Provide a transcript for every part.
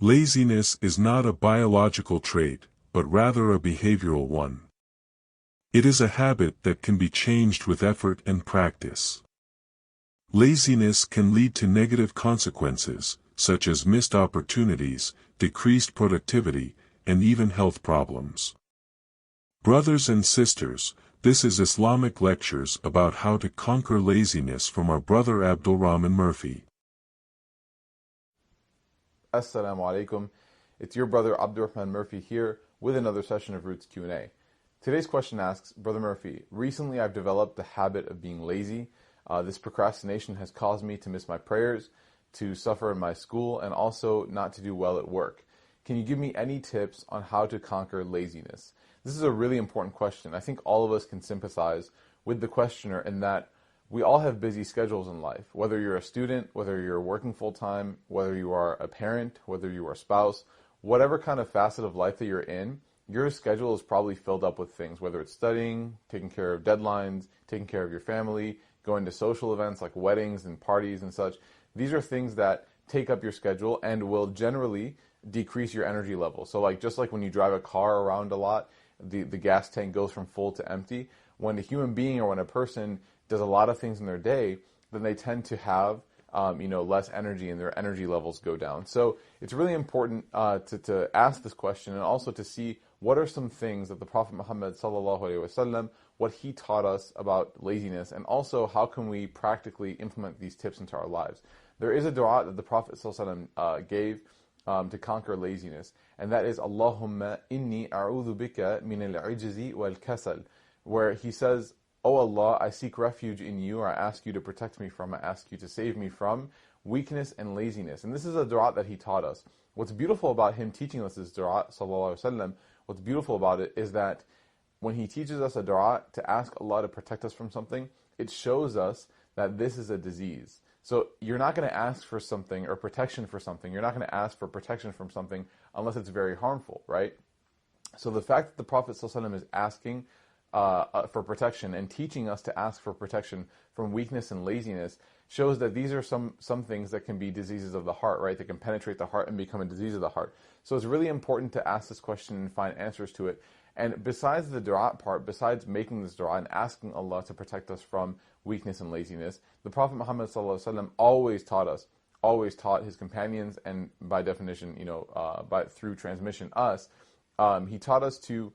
Laziness is not a biological trait, but rather a behavioral one. It is a habit that can be changed with effort and practice. Laziness can lead to negative consequences, such as missed opportunities, decreased productivity, and even health problems. Brothers and sisters, this is Islamic lectures about how to conquer laziness from our brother Abdul Rahman Murphy. Assalamu alaikum. It's your brother Abdul Rahman Murphy here with another session of Roots Q&A. Today's question asks, Brother Murphy, recently I've developed the habit of being lazy. This procrastination has caused me to miss my prayers, to suffer in my school, and also not to do well at work. Can you give me any tips on how to conquer laziness? This is a really important question. I think all of us can sympathize with the questioner in that we all have busy schedules in life. Whether you're a student, whether you're working full-time, whether you are a parent, whether you are a spouse, whatever kind of facet of life that you're in, your schedule is probably filled up with things, whether it's studying, taking care of deadlines, taking care of your family, going to social events like weddings and parties and such. These are things that take up your schedule and will generally decrease your energy level. So just like when you drive a car around a lot, the gas tank goes from full to empty. When a human being or when a person does a lot of things in their day, then they tend to have less energy and their energy levels go down. So it's really important to ask this question and also to see what are some things that the Prophet Muhammad sallallahu alaihi wasallam, what he taught us about laziness, and also how can we practically implement these tips into our lives. There is a dua that the Prophet sallallahu alaihi wasallam gave to conquer laziness, and that is Allahumma inni a'udhu bika min al-'ijzi wal-kasal, where he says, "O Allah, I seek refuge in you, or I ask you to protect me from, I ask you to save me from weakness and laziness." And this is a dua that he taught us. What's beautiful about him teaching us this dua, sallallahu alaihi wasallam, what's beautiful about it is that when he teaches us a dua to ask Allah to protect us from something, it shows us that this is a disease. So you're not going to ask for something or protection for something. You're not going to ask for protection from something unless it's very harmful, right? So the fact that the Prophet ﷺ is asking for protection and teaching us to ask for protection from weakness and laziness shows that these are some things that can be diseases of the heart, right? That can penetrate the heart and become a disease of the heart. So it's really important to ask this question and find answers to it. And besides the dua part, besides making this dua and asking Allah to protect us from weakness and laziness, the Prophet Muhammad ﷺ always taught his companions, and by definition, through transmission us, he taught us to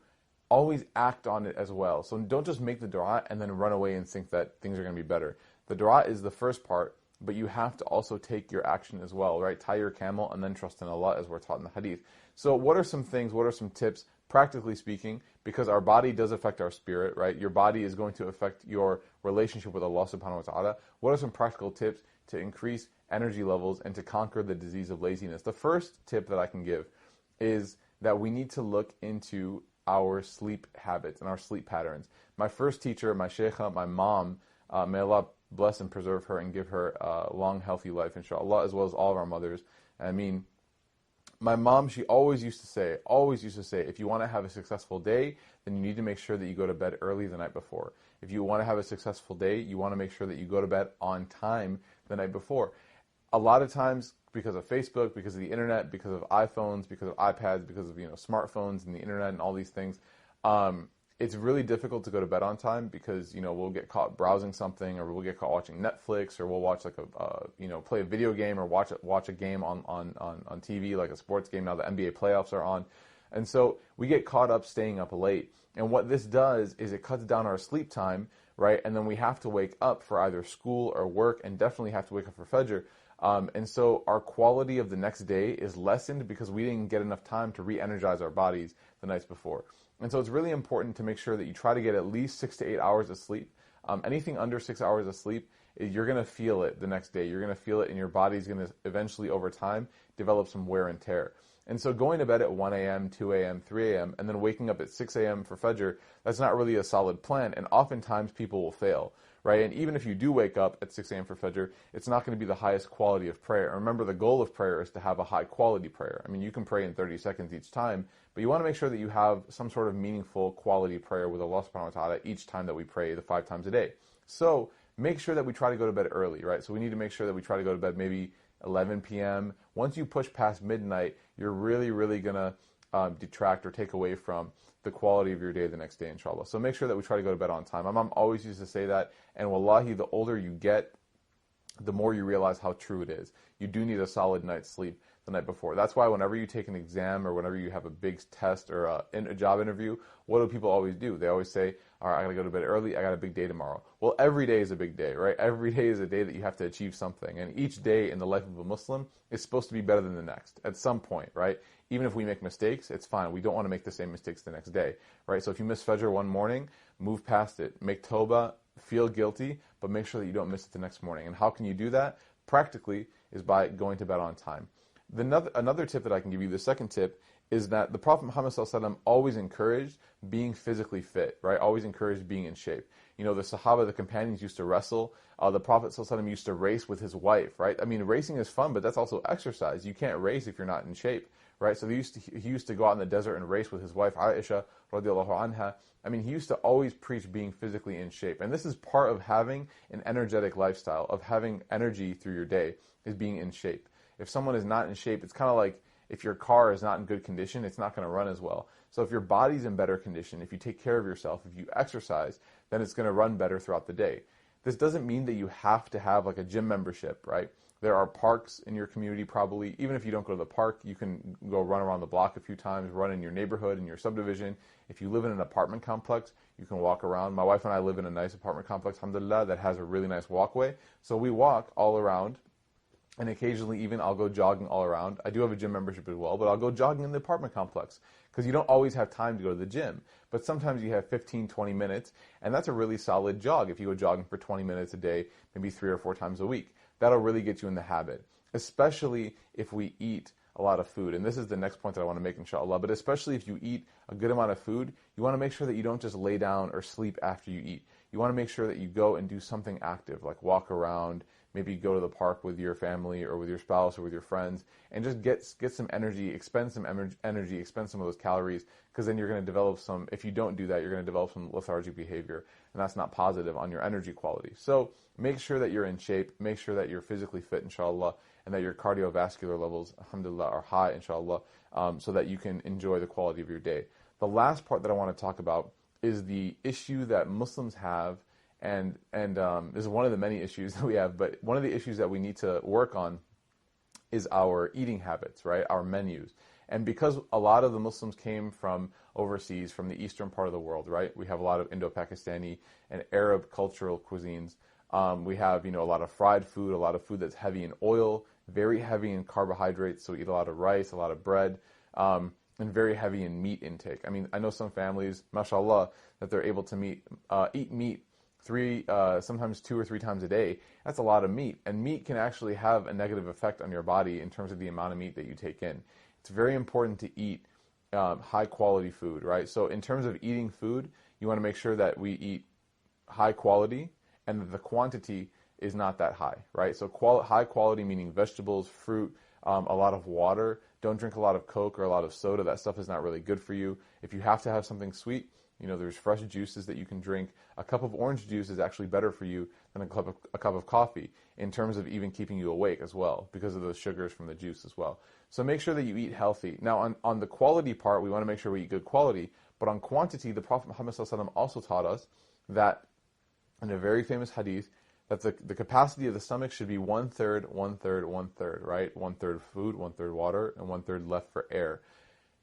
always act on it as well. So don't just make the dua and then run away and think that things are going to be better. The dua is the first part, but you have to also take your action as well, right? Tie your camel and then trust in Allah, as we're taught in the hadith. So what are some things, what are some tips, practically speaking, because our body does affect our spirit, right? Your body is going to affect your relationship with Allah subhanahu wa ta'ala. What are some practical tips to increase energy levels and to conquer the disease of laziness? The first tip that I can give is that we need to look into our sleep habits and our sleep patterns. My first teacher, my sheikha, my mom, may Allah bless and preserve her and give her a long, healthy life, inshallah, as well as all of our mothers. My mom, she always used to say, if you want to have a successful day, then you need to make sure that you go to bed early the night before. If you want to have a successful day, you want to make sure that you go to bed on time the night before. A lot of times, because of Facebook, because of the internet, because of iPhones, because of iPads, because of smartphones and the internet and all these things, it's really difficult to go to bed on time because we'll get caught browsing something, or we'll get caught watching Netflix, or we'll watch play a video game, or watch a game on TV, like a sports game. Now the NBA playoffs are on, and so we get caught up staying up late. And what this does is it cuts down our sleep time, right? And then we have to wake up for either school or work, and definitely have to wake up for Fajr. And so our quality of the next day is lessened because we didn't get enough time to re-energize our bodies the nights before. And so it's really important to make sure that you try to get at least 6 to 8 hours of sleep. Anything under 6 hours of sleep, you're going to feel it the next day. You're going to feel it, and your body's going to eventually, over time, develop some wear and tear. And so going to bed at 1 a.m., 2 a.m., 3 a.m., and then waking up at 6 a.m. for Fajr, that's not really a solid plan, and oftentimes people will fail, right? And even if you do wake up at 6 a.m. for Fajr, it's not going to be the highest quality of prayer. And remember, the goal of prayer is to have a high quality prayer. I mean, you can pray in 30 seconds each time, but you want to make sure that you have some sort of meaningful quality prayer with Allah subhanahu wa ta'ala each time that we pray the 5 times a day. So make sure that we try to go to bed early, right? So we need to make sure that we try to go to bed maybe 11 p.m. Once you push past midnight, you're really going to detract or take away from the quality of your day the next day, inshallah. So make sure that we try to go to bed on time. My mom always used to say that, and wallahi, the older you get, the more you realize how true it is. You do need a solid night's sleep the night before. That's why whenever you take an exam or whenever you have a big test or a job interview, what do people always do? They always say, all right, I gotta go to bed early, I got a big day tomorrow. Well, every day is a big day, right? Every day is a day that you have to achieve something. And each day in the life of a Muslim is supposed to be better than the next at some point, right? Even if we make mistakes, it's fine. We don't want to make the same mistakes the next day, right? So if you miss Fajr one morning, move past it. Make tawbah, feel guilty, but make sure that you don't miss it the next morning. And how can you do that? Practically is by going to bed on time. Another tip that I can give you, the second tip, is that the Prophet Muhammad ﷺ always encouraged being physically fit, right? Always encouraged being in shape. You know, the Sahaba, the companions used to wrestle. The Prophet ﷺ used to race with his wife, right? I mean, racing is fun, but that's also exercise. You can't race if you're not in shape, right? So he used to go out in the desert and race with his wife, Aisha, radiallahu anha. I mean, he used to always preach being physically in shape. And this is part of having an energetic lifestyle, of having energy through your day, is being in shape. If someone is not in shape, it's kind of like if your car is not in good condition, it's not going to run as well. So if your body's in better condition, if you take care of yourself, if you exercise, then it's going to run better throughout the day. This doesn't mean that you have to have like a gym membership, right? There are parks in your community probably. Even if you don't go to the park, you can go run around the block a few times, run in your neighborhood, in your subdivision. If you live in an apartment complex, you can walk around. My wife and I live in a nice apartment complex, alhamdulillah, that has a really nice walkway. So we walk all around. And occasionally even I'll go jogging all around. I do have a gym membership as well, but I'll go jogging in the apartment complex because you don't always have time to go to the gym. But sometimes you have 15, 20 minutes, and that's a really solid jog if you go jogging for 20 minutes a day, maybe 3 or 4 times a week. That'll really get you in the habit, especially if we eat a lot of food. And this is the next point that I want to make, inshallah. But especially if you eat a good amount of food, you want to make sure that you don't just lay down or sleep after you eat. You want to make sure that you go and do something active, like walk around, maybe go to the park with your family or with your spouse or with your friends, and just get some energy, expend some energy, expend some of those calories, because then you're going to develop some, if you don't do that, you're going to develop some lethargic behavior, and that's not positive on your energy quality. So make sure that you're in shape, make sure that you're physically fit, inshallah, and that your cardiovascular levels, alhamdulillah, are high, inshallah, so that you can enjoy the quality of your day. The last part that I want to talk about is the issue that Muslims have, and this is one of the many issues that we have, but one of the issues that we need to work on is our eating habits, right? Our menus. And because a lot of the Muslims came from overseas, from the eastern part of the world, right? We have a lot of Indo-Pakistani and Arab cultural cuisines. We have, a lot of fried food, a lot of food that's heavy in oil, very heavy in carbohydrates, so we eat a lot of rice, a lot of bread, and very heavy in meat intake. I mean, I know some families, mashallah, that they're able to eat meat sometimes 2 or 3 times a day. That's a lot of meat. And meat can actually have a negative effect on your body in terms of the amount of meat that you take in. It's very important to eat high quality food, right? So in terms of eating food, you want to make sure that we eat high quality and that the quantity is not that high, right? So high quality meaning vegetables, fruit, a lot of water. Don't drink a lot of Coke or a lot of soda. That stuff is not really good for you. If you have to have something sweet, there's fresh juices that you can drink. A cup of orange juice is actually better for you than a cup of coffee in terms of even keeping you awake as well, because of those sugars from the juice as well. So make sure that you eat healthy. Now, on the quality part, we want to make sure we eat good quality, but on quantity, the Prophet Muhammad ﷺ also taught us that, in a very famous hadith, that the capacity of the stomach should be 1/3, 1/3, 1/3, right? 1/3 food, 1/3 water, and 1/3 left for air.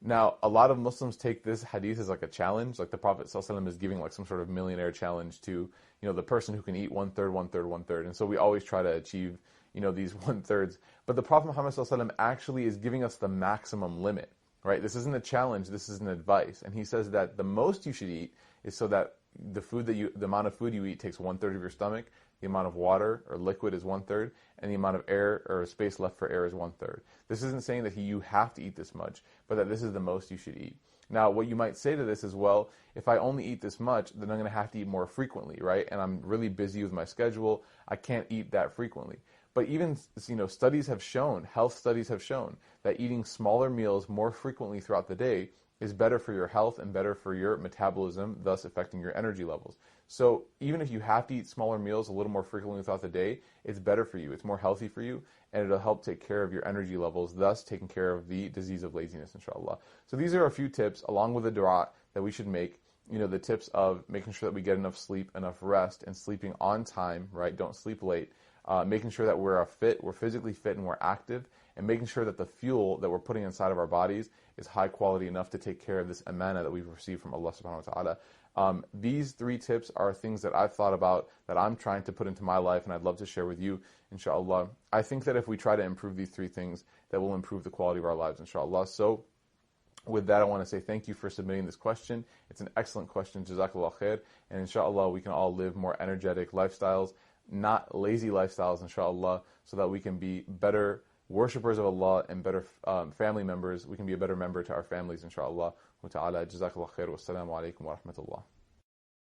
Now, a lot of Muslims take this hadith as like a challenge, like the Prophet ﷺ is giving like some sort of millionaire challenge to, the person who can eat 1/3, 1/3, 1/3. And so we always try to achieve, these 1/3s. But the Prophet Muhammad ﷺ actually is giving us the maximum limit, right? This isn't a challenge, this is an advice. And he says that the most you should eat is so that the amount of food you eat takes 1/3 of your stomach, the amount of water or liquid is 1/3, and the amount of air or space left for air is 1/3. This isn't saying that you have to eat this much, but that this is the most you should eat. Now, what you might say to this is, well, if I only eat this much, then I'm going to have to eat more frequently, right? And I'm really busy with my schedule. I can't eat that frequently. But even, studies have shown, health studies have shown, that eating smaller meals more frequently throughout the day is better for your health and better for your metabolism, thus affecting your energy levels. So even if you have to eat smaller meals a little more frequently throughout the day, it's better for you, it's more healthy for you, and it'll help take care of your energy levels, thus taking care of the disease of laziness, inshallah. So these are a few tips, along with the dua, that we should make. The tips of making sure that we get enough sleep, enough rest, and sleeping on time, right? Don't sleep late. Making sure that we're physically fit and we're active, and making sure that the fuel that we're putting inside of our bodies is high quality enough to take care of this amana that we've received from Allah subhanahu wa ta'ala. These 3 tips are things that I've thought about, that I'm trying to put into my life, and I'd love to share with you, inshallah. I think that if we try to improve these 3 things, that will improve the quality of our lives, inshallah. So with that, I want to say thank you for submitting this question. It's an excellent question, jazakallah khair, and inshallah we can all live more energetic lifestyles, not lazy lifestyles, inshallah, so that we can be better worshippers of Allah and better family members. We can be a better member to our families, inshallah. Wa ta'ala, jazakallah khair, wa assalamu alaikum wa rahmatullah.